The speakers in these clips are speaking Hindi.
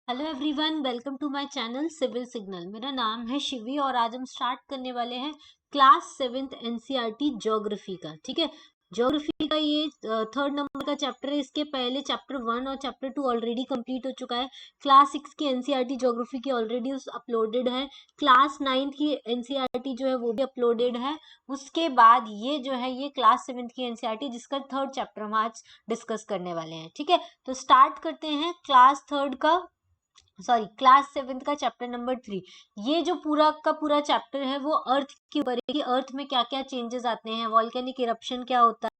Hello everyone, welcome to my channel civil signal. मेरा नाम है शिवी और आज हम स्टार्ट करने वाले हैं क्लास 7th एनसीईआरटी ज्योग्राफी का। ठीक है, ज्योग्राफी का ये थर्ड नंबर का चैप्टर है। इसके पहले चैप्टर 1 और चैप्टर 2 ऑलरेडी कंप्लीट हो चुका है। क्लास 6 की एनसीईआरटी ज्योग्राफी की ऑलरेडी अपलोडेड है। क्लास 9 की एनसीईआरटी जो है वो भी अपलोडेड है। उसके बाद ये जो है ये क्लास 7th की एनसीईआरटी जिसका थर्ड चैप्टर हम आज डिस्कस करने वाले हैं। ठीक है, तो स्टार्ट करते हैं क्लास 7th का चैप्टर नंबर 3। ये जो पूरा का पूरा चैप्टर है वो अर्थ के ऊपर है कि अर्थ में क्या क्या चेंजेस आते हैं, वॉल्केनिक इरप्शन क्या होता है,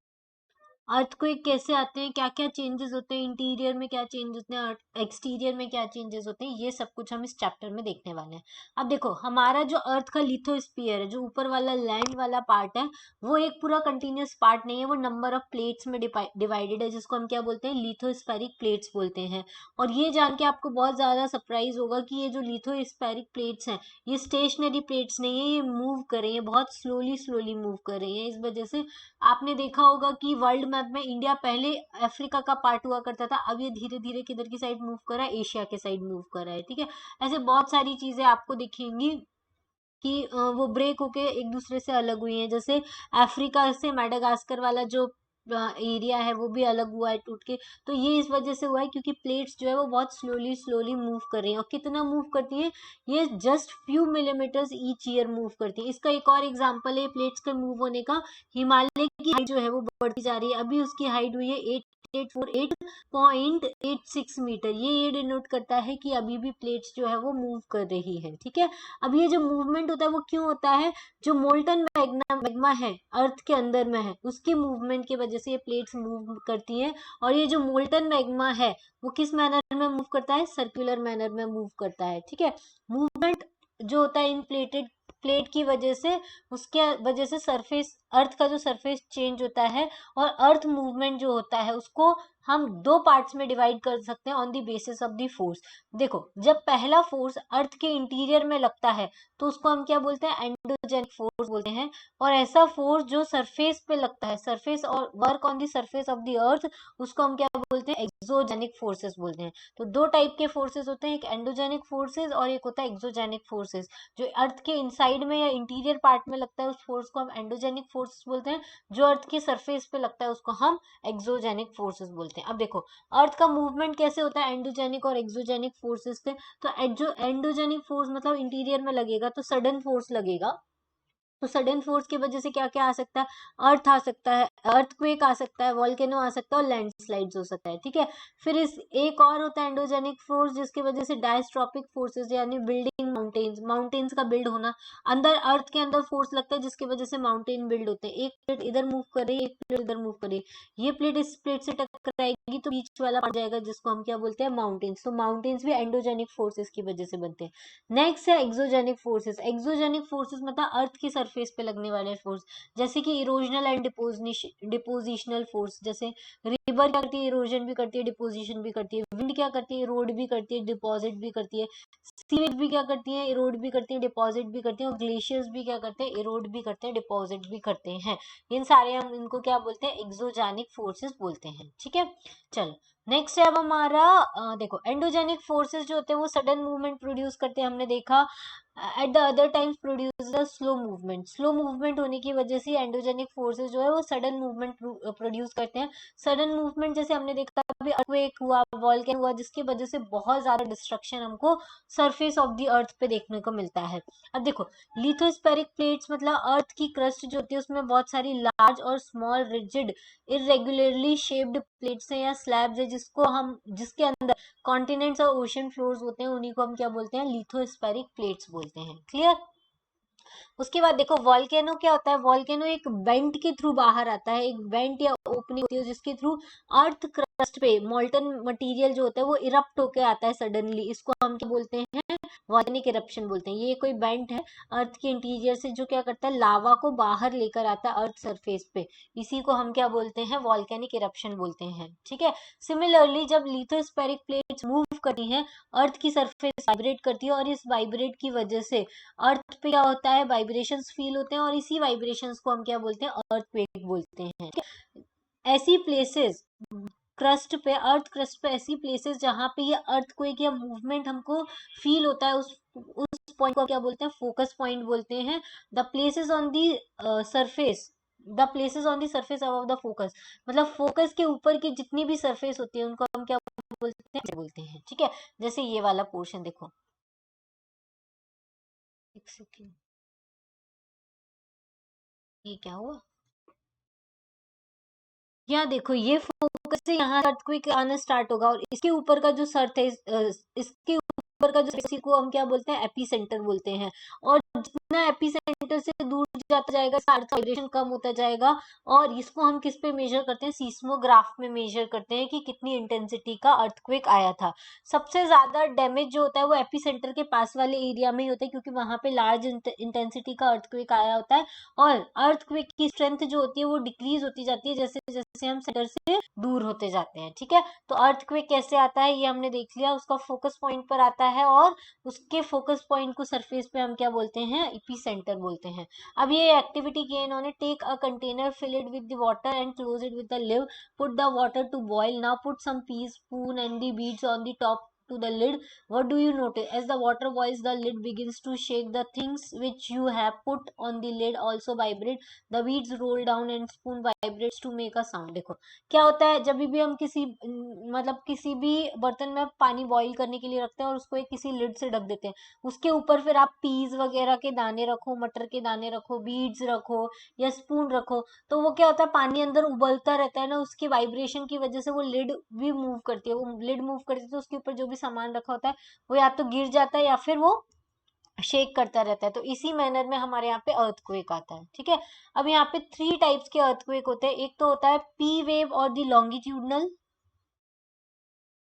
अर्थक्वेक कैसे आते हैं, क्या क्या चेंजेस होते हैं, इंटीरियर में क्या चेंजेस होते हैं, एक्सटीरियर में क्या चेंजेस होते हैं, ये सब कुछ हम इस चैप्टर में देखने वाले हैं। अब देखो, हमारा जो अर्थ का लिथोस्फीयर है, जो ऊपर वाला लैंड वाला पार्ट है, वो एक पूरा कंटिन्यूस पार्ट नहीं है, वो नंबर ऑफ प्लेट्स में डिवाइडेड है, जिसको हम क्या बोलते हैं, लिथोस्फेरिक प्लेट्स बोलते हैं। और ये जान के आपको बहुत ज्यादा सरप्राइज होगा कि ये जो लिथोस्फेरिक प्लेट्स हैं, ये स्टेशनरी प्लेट्स नहीं है, ये मूव कर रही है, बहुत स्लोली स्लोली मूव कर रही है। इस वजह से आपने देखा होगा कि वर्ल्ड मैप में इंडिया पहले अफ्रीका का पार्ट हुआ करता था, अब ये धीरे धीरे किधर की साइड मूव कर रहा है, एशिया के साइड मूव कर रहा है। ठीक है, ऐसे बहुत सारी चीजें आपको दिखेंगी कि वो ब्रेक होके एक दूसरे से अलग हुई हैं। जैसे अफ्रीका से मेडागास्कर वाला जो एरिया है वो भी अलग हुआ है टूट के। तो ये इस वजह से हुआ है क्योंकि प्लेट्स जो है वो बहुत स्लोली स्लोली मूव कर रही हैं। और कितना मूव करती हैं, ये just few millimetres each year move करती है। इसका एक और एग्जांपल है प्लेट्स के मूव होने का। हिमालय की हाइट जो है वो बढ़ती जा रही है, अभी उसकी हाइट हुई है 8848.86 मीटर। ये डिनोट करता है कि अभी भी प्लेट्स जो है वो मूव कर रही है। ठीक है, अब ये जो मूवमेंट होता है वो क्यों होता है, जो मोल्टन मैग्मा है अर्थ के अंदर में है, उसकी मूवमेंट की वजह से ये प्लेट्स मूव करती हैं। और ये जो मोल्टन मैग्मा है वो किस मैनर में मूव करता है, सर्कुलर मैनर में मूव करता है। ठीक है, मूवमेंट जो होता है इन प्लेट की वजह से, उसके वजह से सरफेस अर्थ का जो सरफेस चेंज होता है। और अर्थ मूवमेंट जो होता है उसको हम दो पार्ट्स में डिवाइड कर सकते हैं on the basis of the force. देखो, जब पहला फोर्स अर्थ के इंटीरियर में लगता है तो उसको हम क्या बोलते हैं, एंडोजेनिक फोर्स बोलते हैं। और ऐसा फोर्स जो सरफेस पे लगता है, सरफेस और work on the surface of the earth, उसको हम क्या बोलते हैं, एक्सोजेनिक फोर्सेस बोलते हैं। तो दो टाइप के फोर्सेस होते हैं, एक एंडोजेनिक फोर्सेस और एक होता है एक्सोजेनिक फोर्सेस। जो अर्थ के इनसाइड में या इंटीरियर पार्ट में लगता है उस फोर्स को हम एंडोजेनिक फोर्सेस बोलते हैं। जो अर्थ के सरफेस पे लगता है उसको हम एक्सोजेनिक फोर्सेस बोलते हैं। अब देखो, अर्थ का मूवमेंट कैसे होता है एंडोजेनिक और एक्सोजेनिक फोर्सेस से। तो जो एंडोजेनिक फोर्स मतलब इंटीरियर में लगेगा तो सडन फोर्स लगेगा। तो सडन फोर्स की वजह से क्या क्या आ सकता है, अर्थ आ सकता है, अर्थक्वेक आ सकता है, वॉल्केनो आ सकता है और लैंडस्लाइड्स हो सकता है। ठीक है, फिर इस एक और होता है एंडोजेनिक फोर्स जिसकी वजह से डायस्ट्रॉपिक फोर्सेस यानी बिल्डिंग माउंटेन्स का बिल्ड होना। अंदर अर्थ के अंदर फोर्स लगता है जिसकी वजह से माउंटेन बिल्ड होते हैं। एक प्लेट इधर मूव कर रही है, एक प्लेट इधर मूव कर रही है, ये प्लेट इस प्लेट से टकराएगी तो बीच वाला पड़ जाएगा जिसको हम क्या बोलते हैं, माउंटेन्स। तो माउंटेन्स भी एंडोजेनिक फोर्सेस की वजह से बनते हैं। नेक्स्ट है एक्सोजेनिक फोर्सेस। एक्सोजेनिक फोर्सेस मतलब अर्थ की सरफेस पे लगने वाले फोर्स, जैसे कि इरोजनल एंड डिपोजिशनल फोर्स। जैसे रिवर क्या करती है, इरोजन भी करती है, डिपोजिशन भी करती है। विंड क्या करती है, इरोड भी करती है, डिपॉजिट भी करती है। सी वेव भी क्या करती है, इरोड भी करती है, डिपॉजिट भी करती है। और ग्लेशियर्स भी क्या करते हैं, इरोड भी करते हैं, डिपॉजिट भी करते हैं। इन सारे हम इनको क्या बोलते हैं, एक्सोजेनिक फोर्सेस बोलते हैं। ठीक है, चलो नेक्स्ट है अब हमारा देखो, एंडोजेनिक फोर्सेस जो होते हैं वो सडन मूवमेंट प्रोड्यूस करते हैं, हमने देखा। At the other times produce the slow movement. Slow movement होने की वजह से एंडोजेनिक फोर्सेस जो है वो सडन मूवमेंट प्रोड्यूस करते हैं। सडन मूवमेंट जैसे हमने देखा अभी अर्थक्वेक हुआ, वॉल्केनो हुआ, जिसकी वजह से बहुत ज्यादा डिस्ट्रक्शन हमको सरफेस ऑफ द अर्थ पे देखने को मिलता है। अब देखो, लिथोस्फेरिक प्लेट्स मतलब अर्थ की क्रस्ट जो होती है उसमें बहुत सारी लार्ज और small rigid irregularly shaped plates हैं या स्लैब्स है, जिसके अंदर कॉन्टिनेंट्स और ओशन फ्लोर्स होते हैं, उन्हीं को हम क्या बोलते हैं, लिथोस्फेरिक प्लेट्स बोलते हैं। क्लियर। उसके बाद देखो, वॉल्केनो क्या होता है, वॉल्केनो एक वेंट के थ्रू बाहर आता है, एक वेंट या ओपनिंग होती है जिसके थ्रू अर्थ क्रस्ट पे मोल्टन मटेरियल जो होता है वो इरप्ट होके आता है सडनली। इसको हम क्या बोलते हैं, वॉल्केनिक इरप्शन बोलते हैं। ये कोई वेंट है अर्थ के इंटीरियर से जो क्या करता है, लावा को बाहर लेकर आता है अर्थ सरफेस पे, इसी को हम क्या बोलते हैं, वॉल्केनिक इरप्शन बोलते हैं। ठीक है, सिमिलरली जब लिथोस्फेरिक प्लेट्स मूव करती हैं, अर्थ की सरफेस वाइब्रेट करती है और इस वाइब्रेट की वजह से अर्थ पे क्या होता है, वाइब्रेशंस फील होते हैं और इसी वाइब्रेशंस को हम क्या बोलते हैं, अर्थक्वेक बोलते हैं। ऐसी प्लेसेस अर्थ क्रस्ट पे ऐसी प्लेसेस जहाँ पे ये अर्थक्वेक या मूवमेंट हमको फील होता है, उस पॉइंट को क्या बोलते हैं, फोकस पॉइंट बोलते हैं। The places on the surface the places on the surface above the focus, मतलब फोकस के ऊपर की जितनी भी सरफेस होती है उनको हम क्या बोलते हैं, ठीक है। जैसे ये वाला पोर्शन देखो, एक सेकेंड, ये क्या हुआ, यहाँ देखो ये फोकस से यहाँ अर्थक्वेक आना स्टार्ट होगा, और इसके ऊपर का जो सर्थ है, इसके ऊपर का जो, इसी को हम क्या बोलते हैं, एपी सेंटर बोलते हैं। और जितना एपी सेंटर से दूर जाता जाएगा अर्थ वाइब्रेशन कम होता जाएगा। और इसको हम किस पे मेजर करते हैं, सीस्मोग्राफ में मेजर करते हैं कि कितनी इंटेंसिटी का अर्थक्वेक आया था। सबसे ज्यादा डैमेज जो होता है वो एपी सेंटर के पास वाले एरिया में ही होता है, क्योंकि वहां पे लार्ज इंटेंसिटी का अर्थक्वेक आया होता है। और अर्थक्वेक की स्ट्रेंथ जो होती है वो डिक्रीज होती जाती है जैसे जैसे हम सेंटर से दूर होते जाते हैं, ठीक है। तो अर्थक्वेक कैसे आता है ये हमने देख लिया, उसका फोकस पॉइंट पर आता है, और उसके फोकस पॉइंट को सरफेस पे हम क्या बोलते हैं, एपी सेंटर बोलते हैं। अब ये एक्टिविटी की इन्होंने, take a container, fill it with the water and close it with the lid, put the water to boil, now put some piece, spoon and the beads on the top to the lid. What do you notice? As the water boils, the lid begins to shake. The things which you have put on the lid also vibrate. The beads roll down and spoon vibrates to make a sound. देखो क्या होता है, जब भी हम किसी मतलब किसी भी बर्तन में पानी बॉईल करने के लिए रखते हैं और उसको एक किसी लिड से ढक देते हैं, उसके ऊपर फिर आप पीस वगैरह के दाने रखो, मटर के दाने रखो, बीड्स रखो या स्पून रखो, तो वो क्या होता है, पानी अंदर उबलता रहता है ना, उसकी वाइब्रेशन की वजह से वो लिड भी मूव करती है। वो लिड मूव करती है तो उसके ऊपर जो भी सामान रखा होता है वो या तो गिर जाता है या फिर वो शेक करता रहता है। तो इसी मैनर में हमारे यहाँ पे अर्थक्वेक आता है, ठीक है। अब यहाँ पे 3 टाइप्स के अर्थक्वेक होते हैं। एक तो होता है पी वेव और द लॉन्गिट्यूडनल,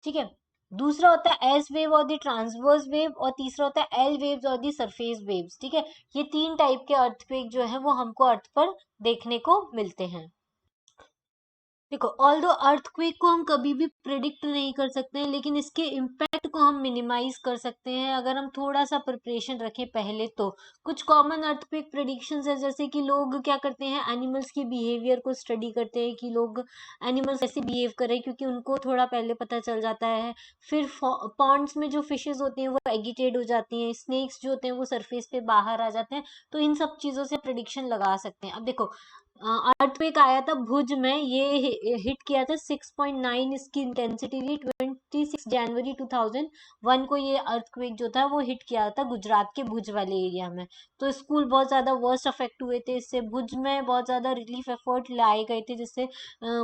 ठीक है। दूसरा होता है एस वेव और द ट्रांसवर्स वेव, और तीसरा होता है एल वेव्स और द सरफेस वेव्स, ठीक है। ये 3 टाइप के अर्थक्वेक जो है वो हमको अर्थ पर देखने को मिलते हैं। देखो ऑल्दो अर्थक्वेक को हम कभी भी प्रिडिक्ट नहीं कर सकते हैं, लेकिन इसके इम्पैक्ट को हम मिनिमाइज कर सकते हैं अगर हम थोड़ा सा प्रिपरेशन रखें पहले तो। कुछ कॉमन अर्थक्वेक प्रिडिक्शंस है, जैसे कि लोग क्या करते हैं, एनिमल्स की बिहेवियर को स्टडी करते हैं कि लोग एनिमल्स कैसे बिहेव करें, क्योंकि उनको थोड़ा पहले पता चल जाता है। फिर पॉन्ड्स में जो फिशेज होती हैं वो एगिटेट हो जाती हैं, स्नेक्स जो होते हैं वो सरफेस पे बाहर आ जाते हैं, तो इन सब चीजों से प्रिडिक्शन लगा सकते हैं। अब देखो अर्थक्वेक आया था भुज में, ये हिट किया था 6.9 इसकी इंटेंसिटी थी, 26 जनवरी 2001 को ये अर्थक्वेक जो था वो हिट किया था गुजरात के भुज वाले एरिया में। तो स्कूल बहुत ज्यादा वर्स्ट अफेक्ट हुए थे इससे, भुज में बहुत ज्यादा रिलीफ एफर्ट लाए गए थे जिससे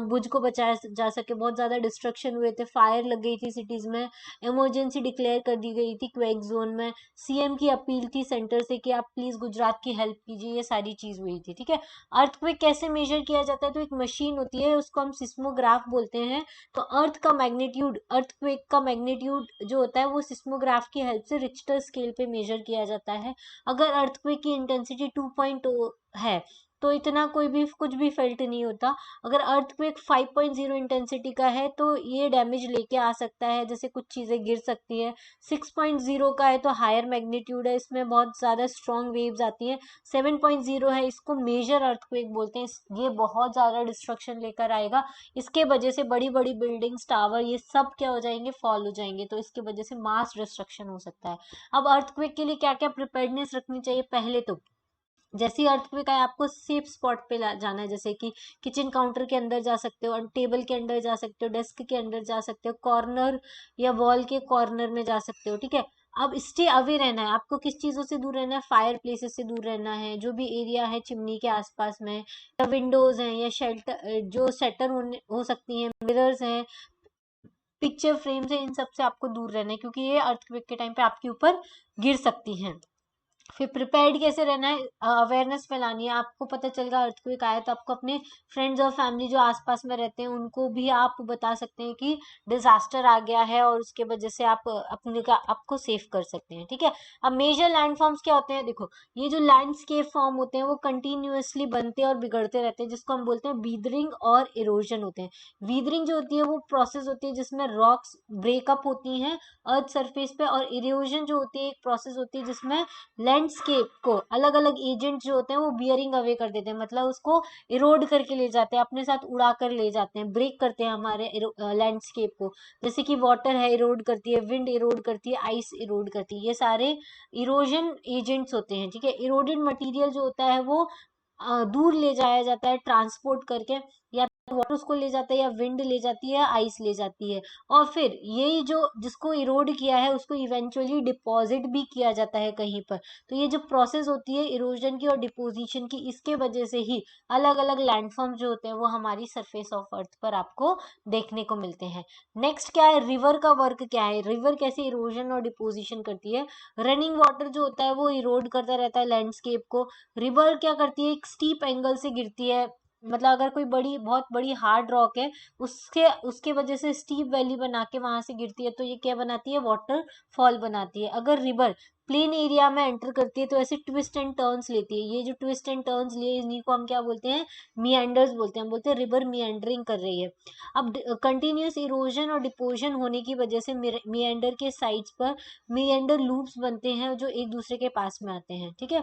भुज को बचाया जा सके। बहुत ज्यादा डिस्ट्रक्शन हुए थे, फायर लग गई थी सिटीज में, इमरजेंसी डिक्लेयर कर दी गई थी क्वेक जोन में, सीएम की अपील थी सेंटर से कि आप प्लीज गुजरात की हेल्प कीजिए, ये सारी चीज हुई थी, ठीक है। अर्थक्वेक कैसे मेजर किया जाता है, तो एक मशीन होती है उसको हम सिस्मोग्राफ बोलते हैं। तो अर्थक्वेक का मैग्नीट्यूड जो होता है वो सिस्मोग्राफ की हेल्प से रिक्टर स्केल पे मेजर किया जाता है। अगर अर्थक्वेक की इंटेंसिटी 2.0 है तो इतना कोई भी कुछ भी फेल्ट नहीं होता। अगर अर्थक्वेक 5.0 इंटेंसिटी का है तो ये डैमेज लेके आ सकता है, जैसे कुछ चीजें गिर सकती है। 6.0 का है तो हायर मैग्नीट्यूड है, इसमें बहुत ज्यादा स्ट्रॉन्ग वेव्स आती हैं। 7.0 है, इसको मेजर अर्थक्वेक बोलते हैं, ये बहुत ज्यादा डिस्ट्रक्शन लेकर आएगा। इसके वजह से बड़ी बड़ी बिल्डिंग्स, टावर, ये सब क्या हो जाएंगे, फॉल हो जाएंगे, तो इसकी वजह से मास डिस्ट्रक्शन हो सकता है। अब अर्थक्वेक के लिए क्या क्या प्रिपेयर्डनेस रखनी चाहिए, पहले तो जैसे अर्थक्वेक आए आपको सेफ स्पॉट पे जाना है, जैसे कि किचन काउंटर के अंदर जा सकते हो, टेबल के अंदर जा सकते हो, डेस्क के अंदर जा सकते हो, कॉर्नर या वॉल के कॉर्नर में जा सकते हो, ठीक है। अब स्टे अवे रहना है, आपको किस चीजों से दूर रहना है, फायर प्लेसेस से दूर रहना है, जो भी एरिया है चिमनी के आसपास में, या विंडोज हैं, या शेल्टर जो सेटर हो सकती हैं, मिरर्स हैं, पिक्चर फ्रेम्स है, इन सब से आपको दूर रहना है, क्योंकि ये अर्थक्वेक के टाइम पे आपके ऊपर गिर सकती हैं। फिर प्रिपेयर्ड कैसे रहना है, अवेयरनेस फैलानी है। आपको पता चल गया अर्थक्वेक आया तो आपको अपने फ्रेंड्स और फैमिली जो आसपास में रहते हैं उनको भी आप बता सकते हैं कि डिजास्टर आ गया है, और उसके वजह से आप अपने का आपको सेफ कर सकते हैं, ठीक है। अब मेजर लैंडफॉर्म्स क्या होते हैं, देखो ये जो लैंडस्केप फॉर्म होते हैं वो कंटिन्यूअसली बनते और बिगड़ते रहते हैं, जिसको हम बोलते हैं वीदरिंग और इरोजन होते हैं। वीदरिंग जो होती है वो प्रोसेस होती है जिसमें रॉक्स ब्रेकअप होती हैं अर्थ सरफेस पे, और इरोजन जो होती है एक प्रोसेस होती है जिसमें लैंडस्केप को अलग अलग एजेंट जो होते हैं वो बियरिंग अवे कर देते हैं, मतलब उसको इरोड करके ले जाते हैं, अपने साथ उड़ा कर ले जाते हैं, ब्रेक करते हैं हमारे लैंडस्केप को। जैसे कि वाटर है इरोड करती है, विंड इरोड करती है, आइस इरोड करती है, ये सारे इरोजन एजेंट्स होते हैं, ठीक है। इरोडेड मटेरियल जो होता है वो दूर ले जाया जाता है ट्रांसपोर्ट करके, या वाटर उसको ले जाता है, या विंड ले जाती है, आइस ले जाती है, और फिर यही जो जिसको इरोड किया है उसको इवेंचुअली डिपॉजिट भी किया जाता है कहीं पर। तो ये जो प्रोसेस होती है इरोजन की और डिपोजिशन की, इसके वजह से ही अलग अलग लैंडफॉर्म जो होते हैं वो हमारी सरफेस ऑफ अर्थ पर आपको देखने को मिलते हैं। नेक्स्ट क्या है, रिवर का वर्क क्या है, रिवर कैसे इरोजन और डिपोजिशन करती है। रनिंग वाटर जो होता है वो इरोड करता रहता है लैंडस्केप को। रिवर क्या करती है, एक स्टीप एंगल से गिरती है, मतलब अगर कोई बहुत बड़ी हार्ड रॉक है, उसके उसके वजह से स्टीप वैली बना के वहां से गिरती है, तो ये क्या बनाती है, वाटर फॉल बनाती है। अगर रिवर प्लेन एरिया में एंटर करती है तो ऐसे ट्विस्ट एंड टर्न्स लेती है, ये जो ट्विस्ट एंड टर्न्स लिए इन्हीं को हम क्या बोलते हैं, मिएंडर्स बोलते हैं। हम बोलते हैं रिवर मिएंडरिंग कर रही है। अब कंटिन्यूस इरोजन और डिपोजन होने की वजह से मिएंडर के साइड्स पर मिएंडर लूप्स बनते हैं जो एक दूसरे के पास में आते हैं, ठीक है।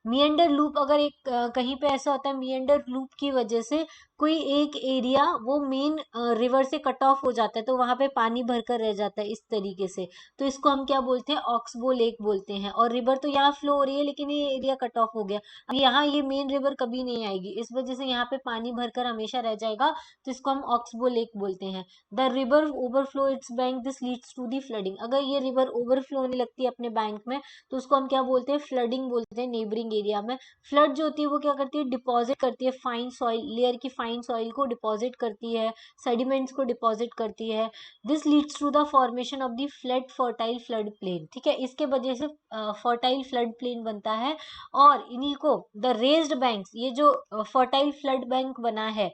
मिएंडर लूप अगर एक कहीं पे ऐसा होता है, मिएंडर लूप की वजह से कोई एक एरिया वो मेन रिवर से कट ऑफ हो जाता है, तो वहां पे पानी भरकर रह जाता है इस तरीके से, तो इसको हम क्या बोलते हैं, ऑक्सबो लेक बोलते हैं। और रिवर तो यहाँ फ्लो हो रही है लेकिन ये एरिया कट ऑफ हो गया, अब यहाँ ये मेन रिवर कभी नहीं आएगी, इस वजह से यहाँ पे पानी भरकर हमेशा रह जाएगा, तो इसको हम ऑक्सबो लेक बोलते हैं। The river overflow its bank, this leads to the flooding. अगर ये रिवर ओवरफ्लो होने लगती है अपने बैंक में तो उसको हम क्या बोलते हैं, फ्लडिंग बोलते हैं नेबरिंग एरिया में। फ्लड जो होती है वो क्या करती है, डिपॉजिट करती है फाइन सॉइल लेयर की, फाइन सॉइल को डिपॉजिट करती है, सेडिमेंट्स को डिपॉजिट करती है। This leads to the formation of the flood fertile flood plain, ठीक है, इसके वजह से फर्टाइल फ्लड प्लेन बनता है। और इन्हीं को द रेज्ड बैंक्स, ये जो फर्टाइल फ्लड बैंक बना है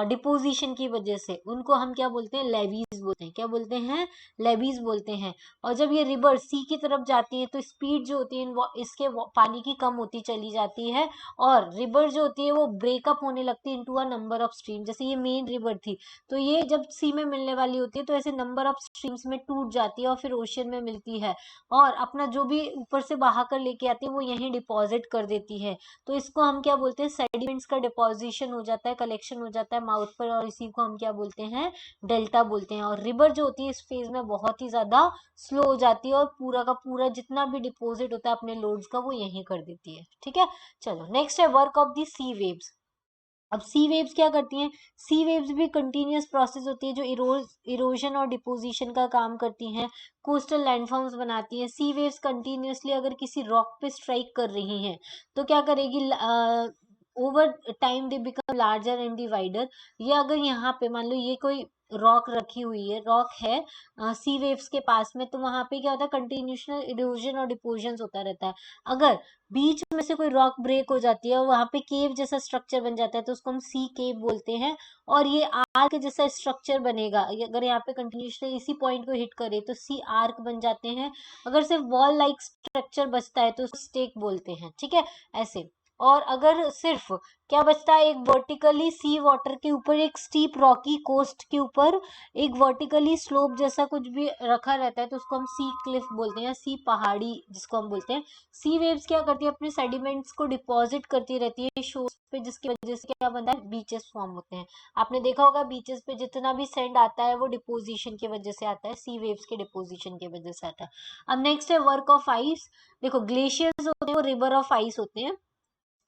डिपोजिशन की वजह से, उनको हम क्या बोलते हैं, लेवीज बोलते हैं। क्या बोलते हैं, लेवीज बोलते हैं। और जब ये रिवर सी की तरफ जाती है तो स्पीड जो होती है इसके पानी की कम होती चली जाती है, और रिवर जो होती है वो ब्रेकअप होने लगती है into a number of stream. जैसे ये मेन रिवर थी, तो ये जब सी में मिलने वाली होती है तो ऐसे नंबर ऑफ स्ट्रीम्स में टूट जाती है और फिर ओशन में मिलती है, और अपना जो भी ऊपर से बहा कर लेके आती है वो यहीं डिपॉजिट कर देती है। तो इसको हम क्या बोलते हैं, सेडिमेंट्स का डिपोजिशन हो जाता है, कलेक्शन हो जाता है माउथ पर, और इसी को हम क्या बोलते हैं, डेल्टा बोलते हैं। और रिवर जो होती है इस फेज में बहुत ही ज्यादा स्लो हो जाती है, और पूरा का पूरा जितना भी डिपॉजिट होता है अपने लोड्स का वो यहीं कर देती है, ठीक है। चलो नेक्स्ट है work of the sea waves. अब सी वेव्स क्या करती हैं, सी वेव्स भी कंटिन्यूअस प्रोसेस होती है जो इरोजन और डिपोजिशन का काम करती हैं, कोस्टल लैंडफॉर्म्स बनाती हैं। सी वेव्स कंटिन्यूअसली अगर किसी रॉक पे स्ट्राइक कर रही हैं तो क्या करेगी, over time they become larger and divider. ये अगर यहाँ पे मान लो ये कोई रॉक रखी हुई है, रॉक है सी वेव्स के पास में, तो वहां पे क्या होता है, कंटिन्यूशनल इरोजन और डिपोजन होता रहता है। अगर बीच में से कोई रॉक ब्रेक हो जाती है और वहां पे केव जैसा स्ट्रक्चर बन जाता है तो उसको हम सी केव बोलते हैं, और ये आर्क जैसा स्ट्रक्चर बनेगा। अगर यहाँ पे कंटिन्यूशनली इसी पॉइंट को हिट करे तो सी आर्क बन जाते हैं। अगर सिर्फ वॉल लाइक स्ट्रक्चर बचता है तो उसको स्टेक बोलते हैं, ठीक है, ऐसे। और अगर सिर्फ क्या बचता है, एक वर्टिकली सी वाटर के ऊपर, एक स्टीप रॉकी कोस्ट के ऊपर एक वर्टिकली स्लोप जैसा कुछ भी रखा रहता है तो उसको हम सी क्लिफ बोलते हैं, सी पहाड़ी जिसको हम बोलते हैं। सी वेव्स क्या करती है, अपने सेडिमेंट्स को डिपॉजिट करती रहती है शोर्स पे, जिसकी वजह से क्या बनता है, बीचेस फॉर्म होते हैं। आपने देखा होगा बीचेस पे जितना भी सैंड आता है वो डिपोजिशन की वजह से आता है, सी वेव्स के डिपोजिशन की वजह से आता है। अब नेक्स्ट है वर्क ऑफ आइस। देखो ग्लेशियर्स होते हैं वो रिवर ऑफ आइस होते हैं,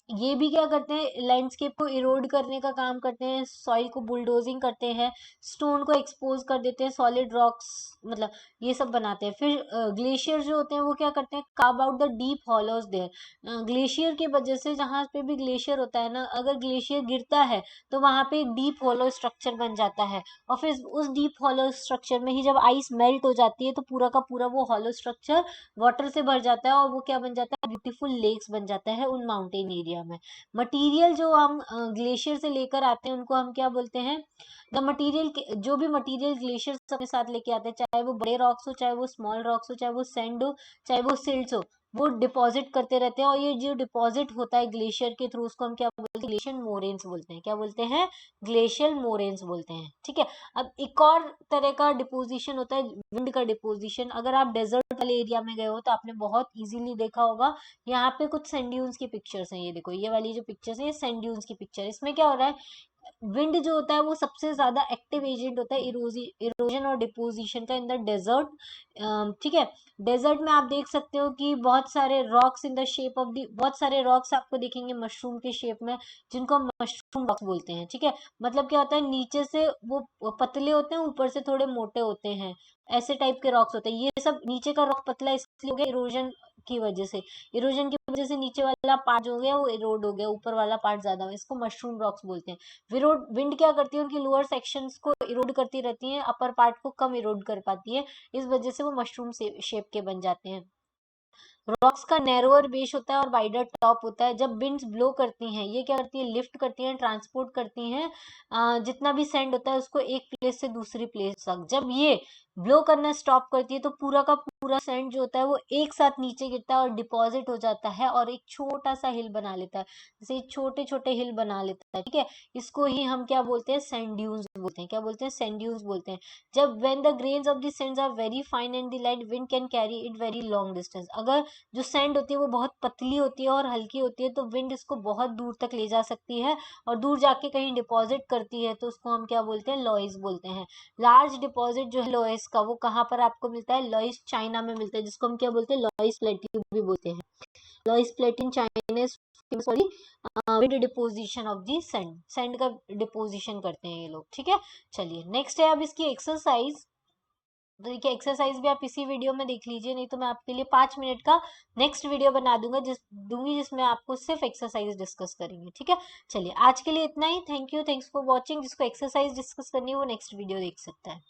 ये भी क्या करते हैं, लैंडस्केप को इरोड करने का काम करते हैं, सॉइल को बुलडोजिंग करते हैं, स्टोन को एक्सपोज कर देते हैं, सॉलिड रॉक्स मतलब ये सब बनाते हैं। फिर ग्लेशियर जो होते हैं वो क्या करते हैं, carve out the deep hollows there. Glacier की वजह से जहाँ पे भी ग्लेशियर होता है ना, अगर ग्लेशियर गिरता है तो वहां पे एक डीप हॉलो स्ट्रक्चर बन जाता है, और फिर उस डीप हॉलो स्ट्रक्चर में ही जब आइस मेल्ट हो जाती है तो पूरा का पूरा वो हॉलो स्ट्रक्चर वाटर से भर जाता है, और वो क्या बन जाता है, ब्यूटीफुल लेक्स बन जाता है उन माउंटेन एरिया में। मटेरियल जो हम ग्लेशियर से लेकर आते हैं उनको हम क्या बोलते हैं, द मटेरियल। जो भी मटेरियल ग्लेशियर अपने साथ लेके आते हैं, चाहे वो बड़े रॉक्स हो, चाहे वो स्मॉल रॉक्स हो, चाहे वो सैंड हो, चाहे वो सिल्ट्स हो, वो डिपॉजिट करते रहते हैं, और ये जो डिपॉजिट होता है ग्लेशियर के थ्रू, उसको हम क्या बोलते हैं, ग्लेशियल मोरेन्स बोलते हैं। क्या बोलते हैं? ग्लेशियल मोरेन्स बोलते हैं। ठीक है, अब एक और तरह का डिपोजिशन होता है विंड का डिपोजिशन। अगर आप डेजर्ट वाले एरिया में गए हो तो आपने बहुत इजीली देखा होगा, यहाँ पे कुछ सैंड ड्यून्स की पिक्चर्स हैं। ये देखो, ये वाली जो पिक्चर्स है, ये सैंड ड्यून्स की पिक्चर। इसमें क्या हो रहा है, विंड जो होता है वो सबसे ज्यादा एक्टिव एजेंट होता है इरोजन और डिपोजिशन का इन द डेजर्ट। ठीक है, डेजर्ट में आप देख सकते हो कि बहुत सारे rocks in the shape of the, बहुत सारे रॉक्स आपको दिखेंगे मशरूम के शेप में, जिनको हम मशरूम रॉक्स बोलते हैं। ठीक है, मतलब क्या होता है, नीचे से वो पतले होते हैं, ऊपर से थोड़े मोटे होते हैं, ऐसे टाइप के रॉक्स होते हैं। ये सब नीचे का रॉक पतला इसलिए हो गया इरोजन की वजह से। इरोजन की वजह से नीचे वाला पार्ट जो हो गया वो इरोड हो गया, ऊपर वाला पार्ट ज्यादा हो, इसको मशरूम रॉक्स बोलते हैं। विंड क्या करती है, उनकी लोअर सेक्शंस को इरोड करती रहती है, अपर पार्ट को कम इरोड कर पाती है, इस वजह से वो मशरूम शेप के बन जाते हैं। रॉक्स का नैरोअर बेस होता है और वाइडर टॉप होता है। जब विंड्स ब्लो करती हैं, ये क्या करती है, लिफ्ट करती हैं, ट्रांसपोर्ट करती हैं जितना भी सैंड होता है उसको एक प्लेस से दूसरी प्लेस तक। जब ये ब्लो करना स्टॉप करती है तो पूरा का पूरा सैंड जो होता है वो एक साथ नीचे गिरता है और डिपॉजिट हो जाता है और एक छोटा सा हिल बना लेता है, जैसे छोटे छोटे हिल बना लेता है। ठीक है, इसको ही हम क्या बोलते हैं, सैंड ड्यून्स बोलते हैं। क्या बोलते हैं? सैंड ड्यून्स बोलते हैं। जब when the grains of the sands are very fine and the light wind can carry it very long distance. अगर जो सैंड होती है वो बहुत पतली होती है और हल्की होती है तो विंड इसको बहुत दूर तक ले जा सकती है और दूर जाके कहीं डिपॉजिट करती है, तो उसको हम क्या बोलते हैं, लॉइस बोलते हैं। लार्ज डिपॉजिट जो है लॉइस का, वो कहाँ पर आपको मिलता है, लॉइस चाइना में मिलता है, जिसको हम क्या बोलते हैं, लॉइस प्लेट्यू भी बोलते हैं। लॉइस plate in China is sorry wind deposition of the sand, sand का डिपोजिशन करते हैं ये लोग। ठीक है, चलिए नेक्स्ट है अब इसकी एक्सरसाइज। तो देखिए, एक्सरसाइज भी आप इसी वीडियो में देख लीजिए, नहीं तो मैं आपके लिए 5 मिनट का नेक्स्ट वीडियो बना दूंगी जिसमें आपको सिर्फ एक्सरसाइज डिस्कस करेंगे। ठीक है, चलिए आज के लिए इतना ही। Thank you, thanks for watching. जिसको एक्सरसाइज डिस्कस करनी है वो नेक्स्ट वीडियो देख सकता है।